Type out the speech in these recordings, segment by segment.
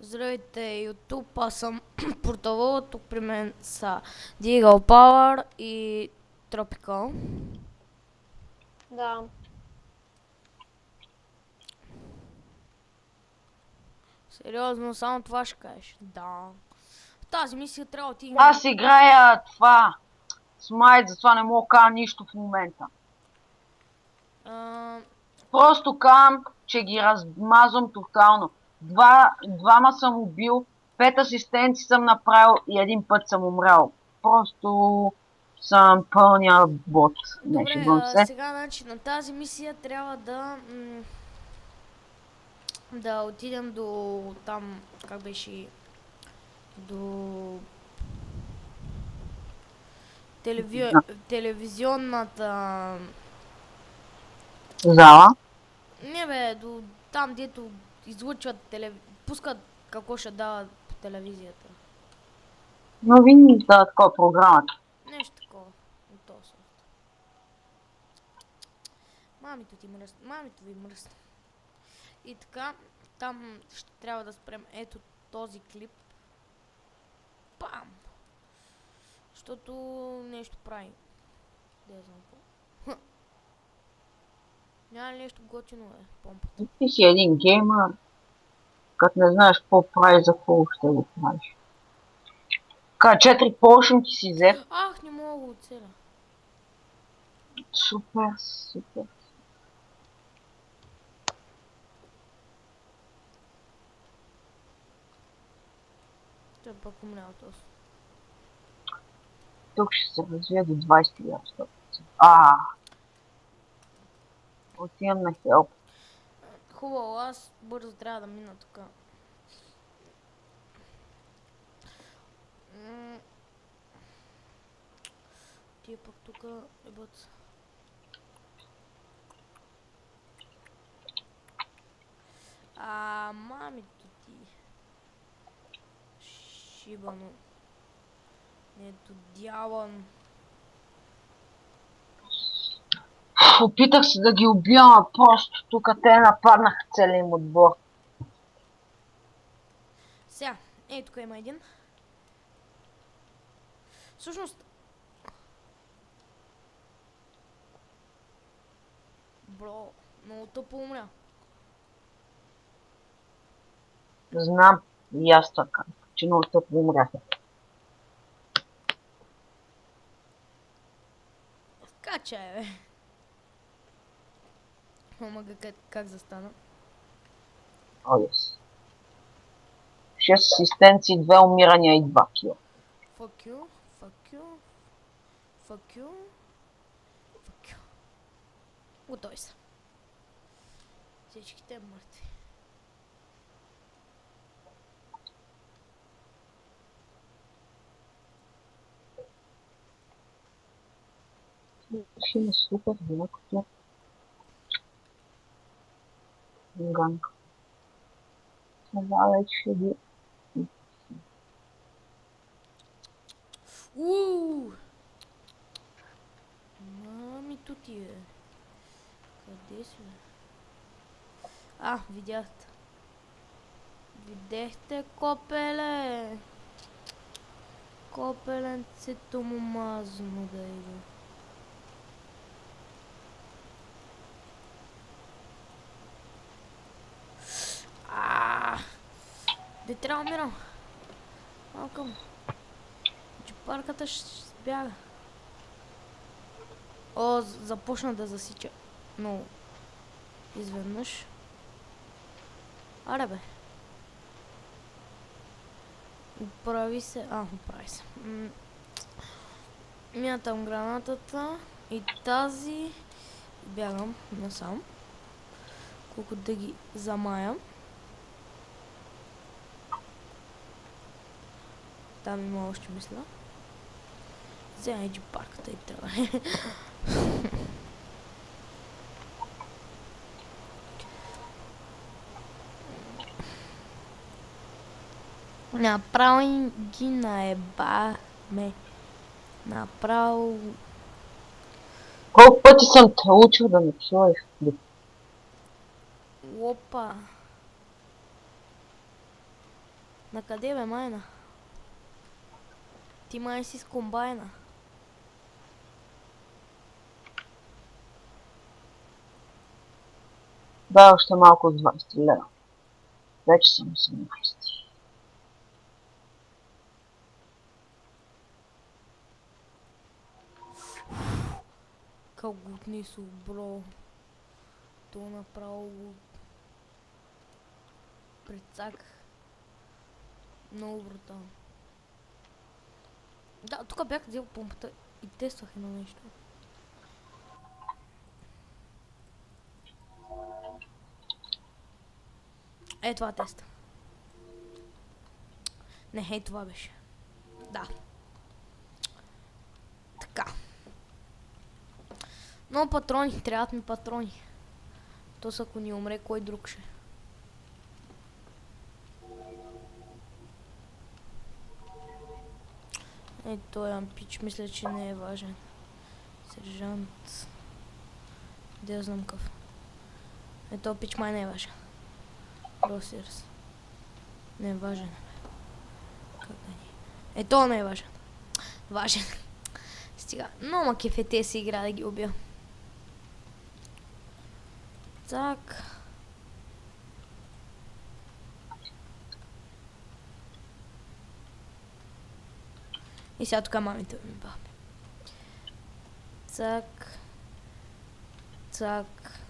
Здравейте, YouTube, аз съм Портавол, тук при мен са Deagle Power и Tropical. Да. Сериозно, само това ще кажеш. Да. В тази мисия трябва да отидем... Аз играя това. Смайт, затова не мога да кажа нищо в момента. А, Просто казвам, че ги размазвам тотално. Двама съм убил, 5 асистенти съм направил и един път съм умрял. Просто съм пълния бот. Не, добре, шегувам се. сега значи на тази мисия трябва да отидем до там, как беше, до телевизионната... Зала. Не бе, до там, дето излъчват пускат какво ще дават по телевизията. Но винаги за такова програмата. Нещо такова. От този сорт. Мамито ви мръсна. И така, там ще трябва да спрем ето този клип. Пам! Защото нещо прави. Да я знам какво. Няма ли нещо готино, помпата? Ти си един геймър, като не знаеш какво правиш, за какво ще го правиш. Така, 4 поршен ти си взе. Ах, не мога да го оцеля. Супер, супер. Той пък умрял този. Тук ще се развия до 20 отивам на хелп. Хубаво, аз бързо трябва да мина тук. Тия пък тук ебат. Мамито ти. Шибано. Ето дяван. Опитах се да ги убия, а просто тук те нападнаха целия им отбор. Сега, тук има един. Всъщност... Бро, много тъпо умря. Знам, и аз така, че много тъпо умряха. Кача бе. Ама как застана? О, yes. 6 асистенции, 2 умирания и 2 кила. Fuck you, fuck you, fuck you, fuck you. Готови са. Всичките мъртви. Ще има супер якото ганг. Това вече ги... Мамито ти е. Къде си бе? Видяхте. Видяхте, копеле. Копеленцето му мазно да иде. Де трябва да умирам? Малко му. Джипарката ще бяга. Започна да засича. Но изведнъж. Аре бе. Оправи се. Оправи се. Мятам гранатата и тази. Бягам насам. Колко да ги замаям. Там има още мисля. Вземай джипарката и трябва. Направо ги наебахме. Направо... Колко пъти съм те учил да не чуеш? Опа. На къде бе, майна? Ти май си с комбайна. Да, още малко от 20 лева. Вече съм 18. Как готни са, бро. То направо го прецаках. Много брутално. Да, тук бях взел помпата и тествах едно нещо. Е, това теста. Не, ей, това беше. Да. Така. Но патрони, трябват ми патрони. То са, ако ни умре, кой друг ще? Е, той ампич, мисля, че не е важен. Сержант. Де я знам къв. Е, то пич май не е важен. Росирс. Не е важен. Как да ни? Е, то не е важен. Важен. Стига. Но ма кефете си игра да ги убия. Так. И сега тук мамите ми баби. Цак. Цак.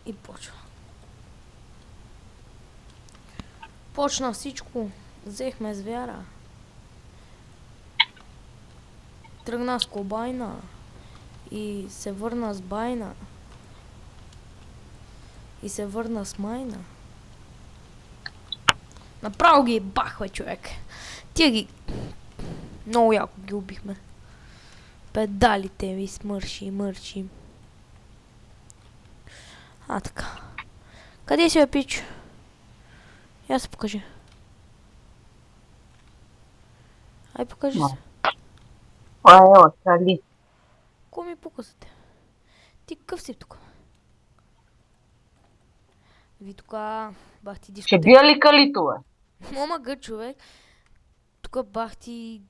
И почва. Почна всичко. Взехме звяра. Тръгна с кобайна. И се върна с байна. И се върна с майна. Направо ги бахва, човек. Тия ги... Много яко ги убихме. Педалите ви смърши, мърши. А, така. Къде си, бе, пич? Я се покажи. Ай, покажи се. Айо, Кали. Ко ми пука за те? Ти какъв си тук? Ви тука бах ти Ще дискотека. бия ли Калито, бе? Мома гъд, човек. Тука бах ти...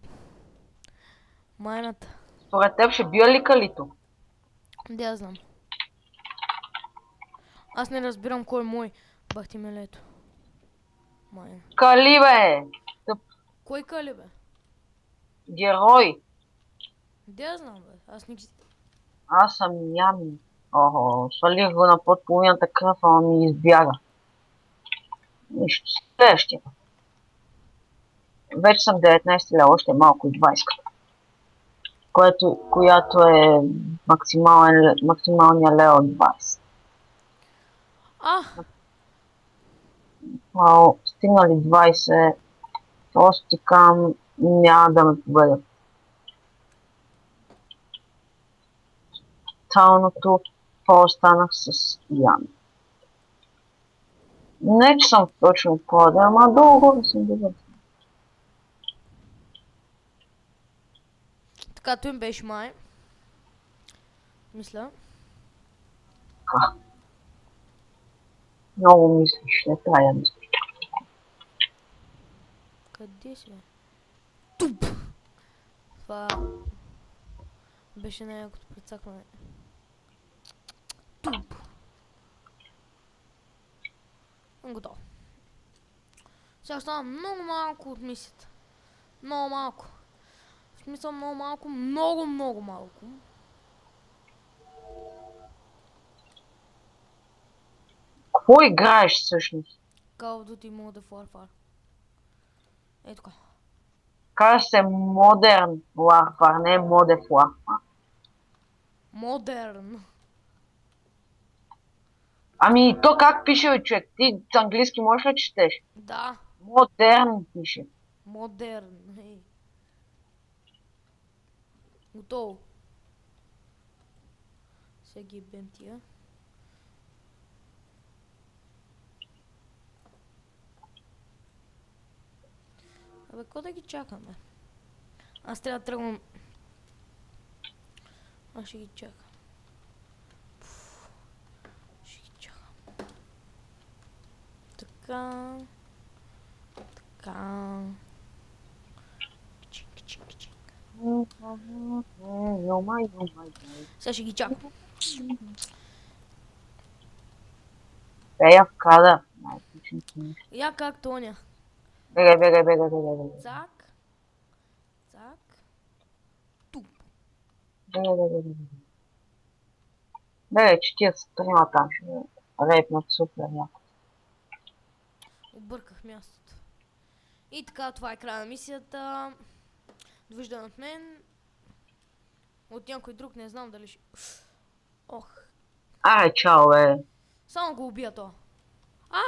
майната. Според теб ще бия ли Калито? Да я знам. Аз не разбирам кой е мой. Бах ти мелето. Майна. Кали, бе! Тъп Кой кали, бе? герой. Да я знам, бе. Аз никси... Аз съм Ями. Охо, свалих го на под половината кръв, а он ми избяга. Нищо. Следващия. Вече съм 19 лева, още малко и 20. Която е максималния лева от 20. А! Вау, стигнали 20. Просто ти кам няма да ме победят. Тоталното по-останах с Ями. Не, че съм точно по-да, ама долу съм добър. Така, той им беше май. Мисля. Много мислиш, не трябва да мислиш. Къде си, бе? Туп! Това... беше най-якото прецакване. Туп! Готово. Сега става много малко от мисията. Много малко. В смисъл много малко, много малко. Какво играеш всъщност? Call of Duty Modern Warfare. Ей така. Казва се Modern Warfare, не Modern Warfare. Модерн. Ами то как пише, бе, човек? Ти с английски можеш ли четеш? Да. Модерн пише. Модерн. Ей. Готово. Сега ги ебем тия. Абе, какво да ги чакаме? Аз трябва да тръгвам. Аз ще ги чакам. Ще ги чакам. Така. Сега ще ги чакам. Пея в кадър. Най-тичното нещо. Я как тоня. Бегай, бегай, бегай, бегай, бегай. Цак. Цак. Туп. Бегай, бегай, бегай. Бегай, че тия са трима там ще рейпнат супер яко. Обърках мястото. И така, това е края на мисията. Довиждане от мен. От някой друг не знам дали ще... Ох. Аре, чао, бе. Само го убия то. А!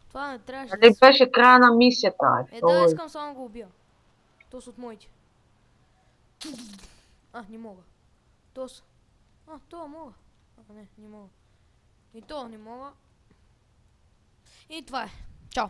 Това не трябваше да Нали се... беше края на мисията, бе? Да, искам само го убия. То са от моите. Не мога. То са... това мога. Не мога. И то не мога. И това е. Чао.